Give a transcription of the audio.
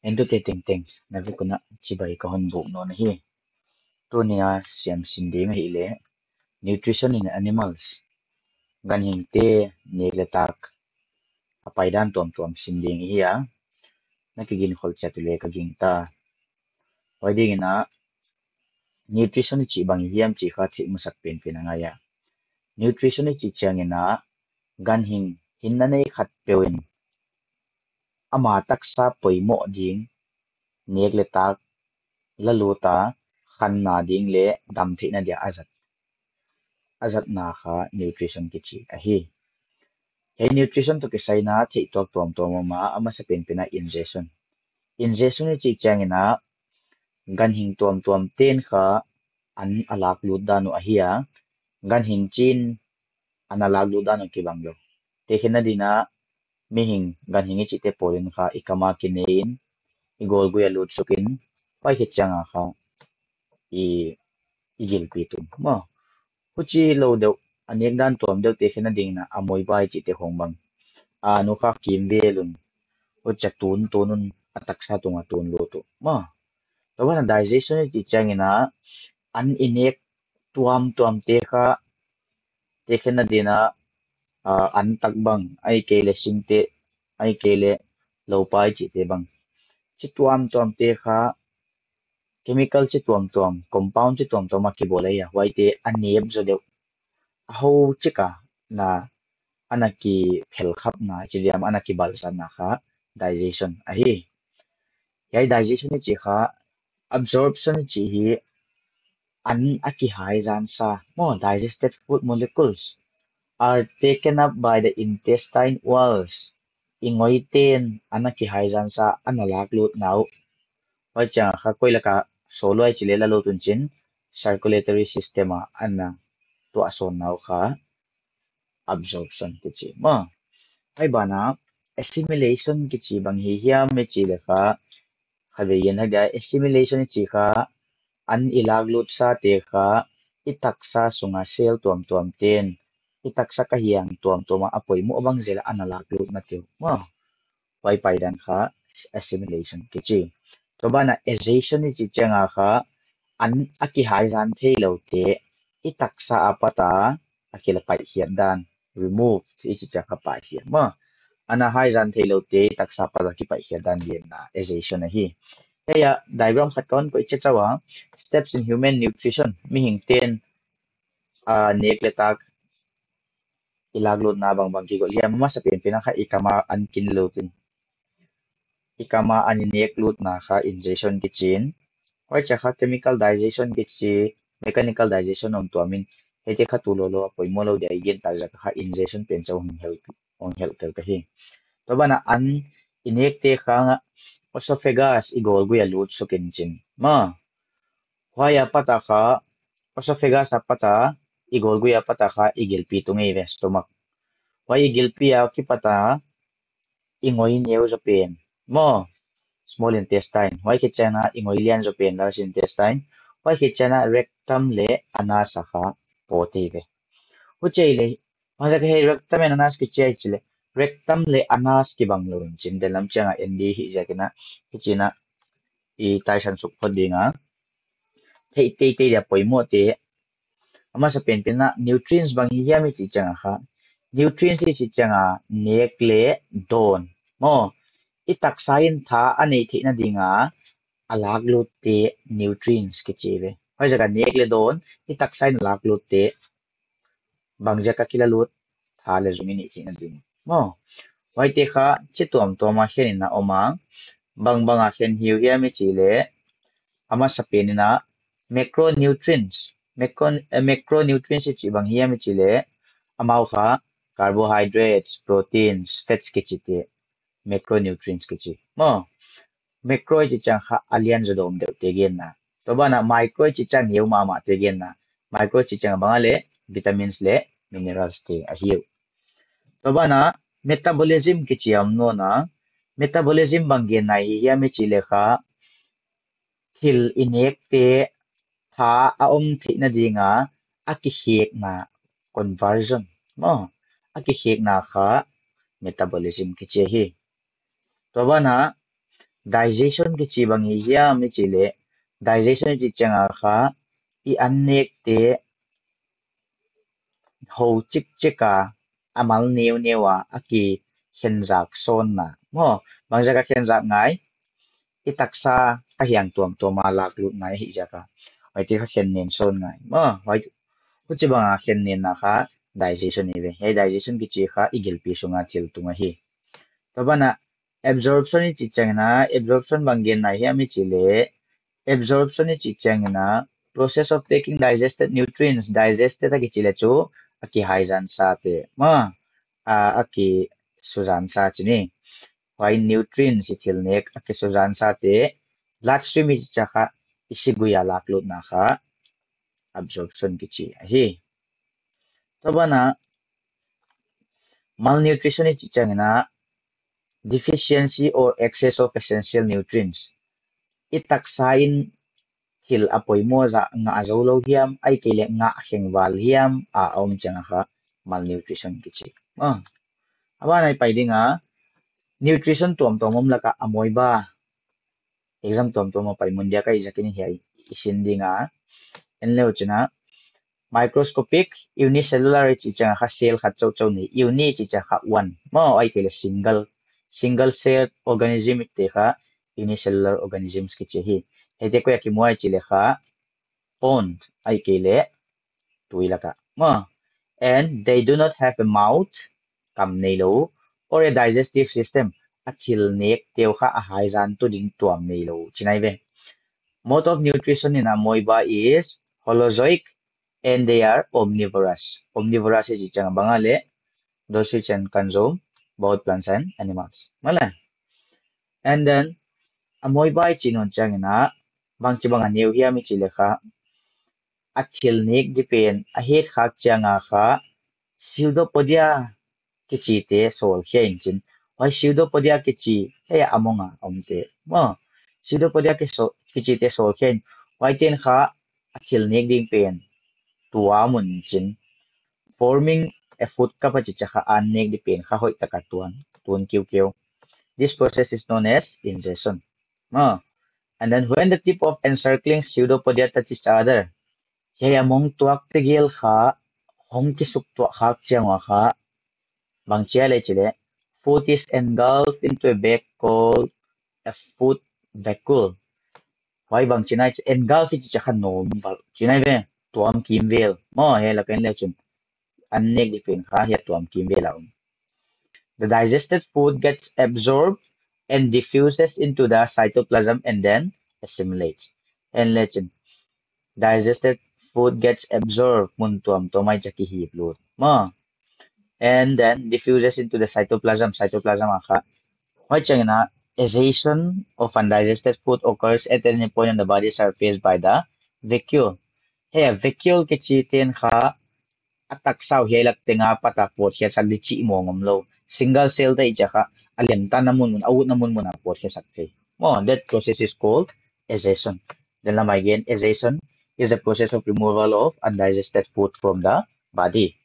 endo te ting ting na vi kuna chibai ka hon bu no na hi to nia siam sim ding hi le nutrition in animals gan hing te nek le tak apai dan tom tom sim ding hi ya na ki gin khol chat le ka ging ta hoi ding na nutrition chi bang hiam chi kha thi musak pen pen nga ya nutrition chi chang na gan hing hin na nei khat pewin ama taksa poimo ding nek le tak la lu ta khan na ding le dam the na dia azat na kha nutrition ki chi a hi he nutrition to ki sai na the tok tom tom ma ama sa pen pena ingestion chi chang na gan hing tom tom ten kha an alak lu da no a hi a gan hing chin an alak lu da no ki bang lo te khina dina mi hing gan hing chi te polin kha ikama ki nein igol gu ya lut sukin pai hi changa kha i igil pi tu ma huchi lo de anek dan tom de te khina ding na amoi bai chi te hong bang a no kha kim ve lun o cha tun tunun atak sa tunga tun lo tu ma to wan digestion chi changina an inek tuam tuam te khena dina an tak bang ai ke le sing te ai ke le lo pai chi te bang chi tuam tuam te kha chemical chi tuam tuam compound chi tuam tuam ma ki bole ya wai te anep zo de ho chika na anaki phel khap na chi liam anaki balsa na kha digestion a hi yai digestion chi kha absorption chi hi an aki hai zan sa more digested food molecules are taken up by the intestine walls ingoi ten anaki hai zan sa analak lut nau hoi cha kha koila ka soloi chi le la lo tun chin circulatory system a anna to ason nau kha absorption ki chi ma ai bana assimilation ki chi bang hi hiam me chi le kha khabe yen ha ga assimilation chi kha an ilaglut sa te kha itaksa sunga sel tuam tuam ten itaksa ka hiang tuam tuama apoi mo bang zela analaglut na tiu ma pai pai dan kha assimilation ki chi to bana assimilation ni chi changa kha an aki hai zan thei lo te itaksa apata akila pai hian dan remove chi chi cha kha pai hian ma ana hai zan thei lo te taksa pala ki pai hian dan yen na assimilation a hi heya diagram khat kon ko che chawa steps in human nutrition mi hing ten nek le tak ilaglot na bang bang ki go liam ma sa pen pen kha ikama an kin lo tin ikama an nek lut na kha ingestion ki chin hoi cha kha chemical digestion ki chi mechanical digestion on to min hete kha tu lo lo poi mo lo de yen ta ja kha ingestion pen cha on help tel ka hi to bana an inek te kha esophagus igol gu ya lut so kin chin ma hoi apata kha esophagus apata igol gu ya pata kha igil pi tu ngei ve stomach hoi igil pi ya ki pata ingoi neu zo pen mo small intestine hoi ki chana ingoi lian zo pen large intestine hoi ki chana rectum le anasa kha po te ve hu chei le ma ja he rectum and anas ki chei chile rectum le anas ki bang lo chin de lam changa nd hi ja kina ki china I tai san suk phod dinga thei te te ya poimo te ama sa pen pen na nutrients bang hi ya mi chi changa kha nutrients hi chi changa nek le don mo itak sain tha anei the na dinga alag lu te nutrients ki cheve hoi jaga nek le don itak sain alag lu te bang ja ka kila lut tha le zumi ni the na ding mo hoi te kha chi tuam to ma hen na oma bang bang a hen hiu ya mi chi le ama sa pen na macronutrients macronutrients chi bang hi mi chi le amao kha carbohydrates proteins fats ki chi te macronutrients ki chi mo macro chi chang kha alian zo dom de te gen na to bana micro chi chang hiu ma ma te gen na micro chi chang bang le vitamins le minerals te a hiu to bana metabolism ki chi am no na metabolism bang gen na hi mi chi le kha thil inek te tha a thi na dinga aki hek na conversion mo aki hek na kha metabolism ki che hi to bana digestion ki chi bang hiya mi chi le digestion chi changa kha I annek te ho chik chika amal neu newa aki khenjak son na mo bangjaga khenjak ngai I taksa a hiang tuam toma lak lut ngai hi jaka oi ti kha khen nen son ngai mo hoi kuchi banga khen nen na kha digestion ni ve he digestion ki chi kha igil pi sunga thil tunga hi to bana absorption ni chi changna absorption banggen na hi ami chi le absorption ni chi changna process of taking digested nutrients digested ki chi le chu aki haijan sa te ma aki sujan sa chini why nutrients si thil nek aki sujan sa te bloodstream chi cha kha isiguya laklut na kha absorption ki chi hi to bana malnutrition ni chi changna deficiency or excess of essential nutrients itaksain thil apoi mo za nga zo lo hiam ai ke le nga hengwal hiam a om changa kha malnutrition ki chi awa nai pai dinga nutrition tom tomom laka amoi ba exam tom tom pai mundia kai jakini hi isin dinga enleo china microscopic unicellular chi changa kha cell kha chau chau ni uni chi cha kha one mo ai ke le single cell organism te kha unicellular organisms ki chi hi hete ko ki moi chi le kha pond ai ke le tuilaka mo and they do not have a mouth kam nei lo or a digestive system athil nek teu kha a haijan tu ding tuam nei lo chinai ve mode of nutrition in amoeba is holozoic and they are omnivorous omnivorous is chang bangale those which can consume both plants and animals mala and then amoeba chinon changina bangchi banga new here mi chilekha athil nek dipen a het khak changa kha pseudopodia kichi te sol khain chin why pseudopodia kichi he amonga omte mo pseudopodia kichi te sol khain why ten kha athil nek ding pen tua mun chin forming a food kapachi cha an nek di pen kha hoi taka tuan kiu kiu this process is known as ingestion and then when the tip of encircling pseudopodia touch each other he among tuak te gel kha hong ki suk to khak chiangwa kha bangchia le chile food is engulfed into a bag called a food vacuole why bangchina engulf chi cha khan nom bal chinai ve tuam kim vel mo he la pen le chun annek di pen kha he tuam kim vel aum the digested food gets absorbed and diffuses into the cytoplasm and then assimilates and legend digested food gets absorbed mun tuam tomai chaki hi blood ma and then diffuses into the cytoplasm akha why changna aeration of undigested food occurs at any point on the body surface by the vacuole hey vacuole ke chi ten kha atak sau helak tenga pata pot he sal chi mongom lo single cell dai cha kha alem ta namun mun awut namun mun pot he sak the mo that process is called aeration then again aeration is the process of removal of undigested food from the body